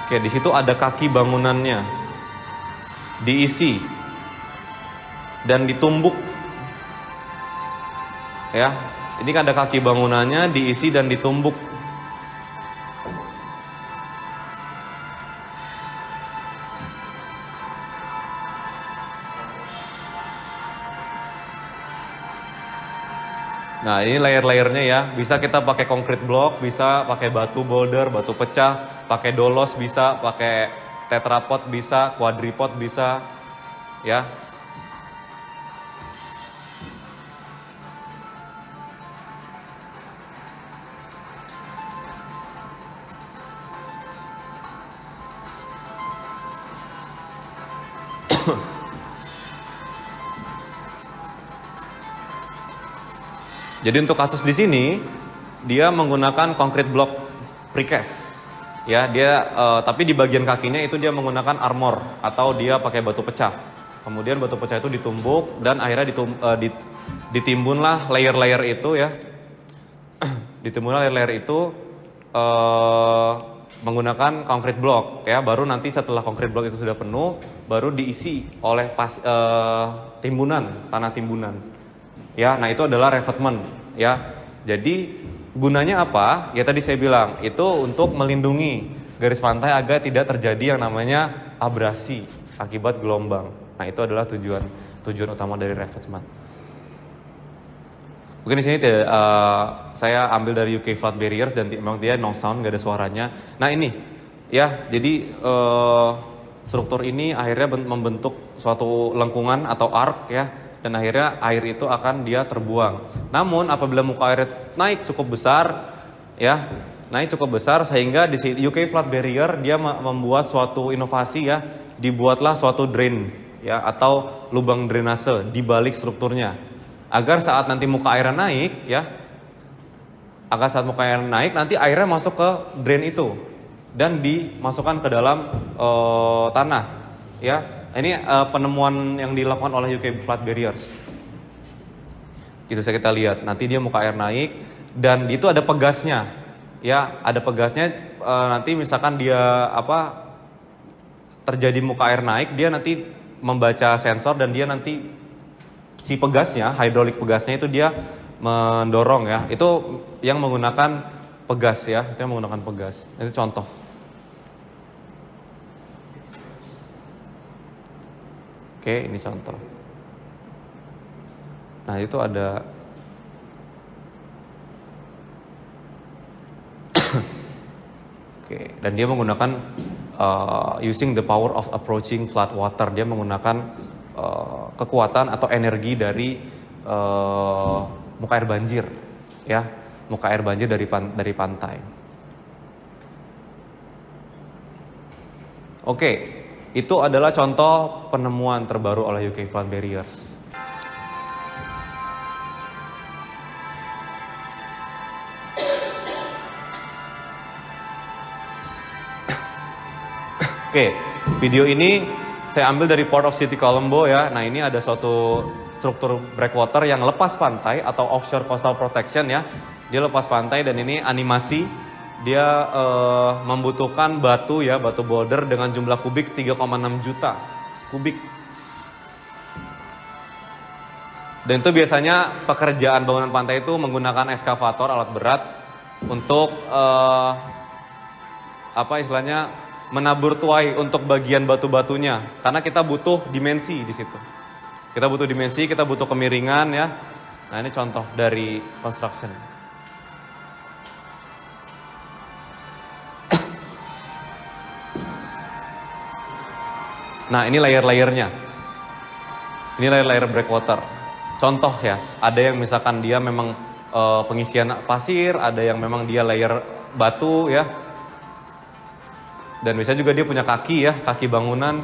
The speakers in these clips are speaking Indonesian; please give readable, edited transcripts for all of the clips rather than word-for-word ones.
Oke, di situ ada kaki bangunannya. Diisi dan ditumbuk. Ya, ini kan ada kaki bangunannya, diisi dan ditumbuk. Nah, ini layer-layernya ya. Bisa kita pakai concrete block, bisa pakai batu boulder, batu pecah, pakai dolos bisa, pakai tetrapod bisa, quadripod bisa, ya. Jadi untuk kasus di sini dia menggunakan concrete block precast. Ya, dia tapi di bagian kakinya itu dia menggunakan armor atau dia pakai batu pecah. Kemudian batu pecah itu ditumbuk dan akhirnya ditimbunlah layer-layer itu ya. Ditimbunlah layer-layer itu menggunakan concrete block ya. Baru nanti setelah concrete block itu sudah penuh, baru diisi oleh timbunan, tanah timbunan. Ya, nah itu adalah revetment ya. Jadi gunanya apa? Ya tadi saya bilang itu untuk melindungi garis pantai agar tidak terjadi yang namanya abrasi akibat gelombang. Nah itu adalah tujuan utama dari revetment. Mungkin di sini saya ambil dari UK Flood Barriers dan memang dia no sound, gak ada suaranya. Nah ini ya, jadi struktur ini akhirnya membentuk suatu lengkungan atau arc ya. Dan akhirnya air itu akan dia terbuang. Namun apabila muka air naik cukup besar, ya naik cukup besar sehingga di UK Flood Barrier dia membuat suatu inovasi ya, dibuatlah suatu drain ya atau lubang drainase di balik strukturnya, agar saat nanti muka air naik ya, nanti airnya masuk ke drain itu dan dimasukkan ke dalam tanah ya. Ini penemuan yang dilakukan oleh UK Flood Barriers. Gitu saya kita lihat. Nanti dia muka air naik dan itu ada pegasnya. Ya, ada pegasnya. Nanti misalkan dia terjadi muka air naik, dia nanti membaca sensor dan dia nanti si pegasnya, hidrolik pegasnya itu dia mendorong ya. Itu yang menggunakan pegas ya. Itu yang menggunakan pegas. Itu contoh. Oke, ini contoh. Nah, itu ada Oke, dan dia menggunakan using the power of approaching flood water. Dia menggunakan kekuatan atau energi dari muka air banjir, ya, muka air banjir dari pantai. Oke. Itu adalah contoh penemuan terbaru oleh UK Flood Barriers. Oke, video ini saya ambil dari Port of City Colombo ya. Nah ini ada suatu struktur breakwater yang lepas pantai atau offshore coastal protection ya. Dia lepas pantai dan ini animasi. Dia membutuhkan batu ya, batu boulder dengan jumlah kubik 3,6 juta kubik. Dan itu biasanya pekerjaan bangunan pantai itu menggunakan eskavator, alat berat untuk menabur tuai untuk bagian batu-batunya. Karena kita butuh dimensi di situ. Kita butuh dimensi, kita butuh kemiringan ya. Nah ini contoh dari construction. Nah ini layer-layernya. Ini layer-layer breakwater. Contoh ya, ada yang misalkan dia memang pengisian pasir, ada yang memang dia layer batu ya. Dan bisa juga dia punya kaki ya, kaki bangunan.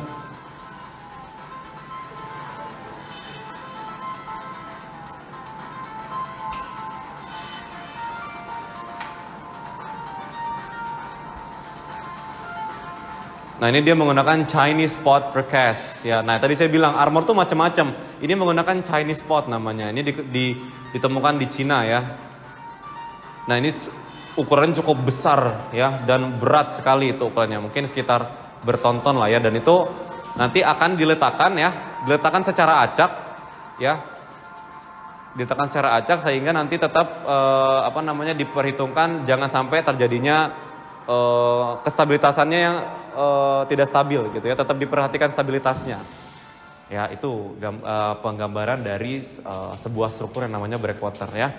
Nah ini dia menggunakan Chinese pot precast ya. Nah tadi saya bilang armor tuh macam-macam. Ini menggunakan Chinese pot namanya. Ini ditemukan di Cina ya. Nah ini ukurannya cukup besar ya dan berat sekali itu ukurannya, mungkin sekitar bertonton lah ya, dan itu nanti akan diletakkan secara acak ya, diletakkan secara acak sehingga nanti tetap diperhitungkan jangan sampai terjadinya kestabilitasannya yang tidak stabil gitu ya, tetap diperhatikan stabilitasnya. Ya, itu penggambaran dari sebuah struktur yang namanya breakwater ya.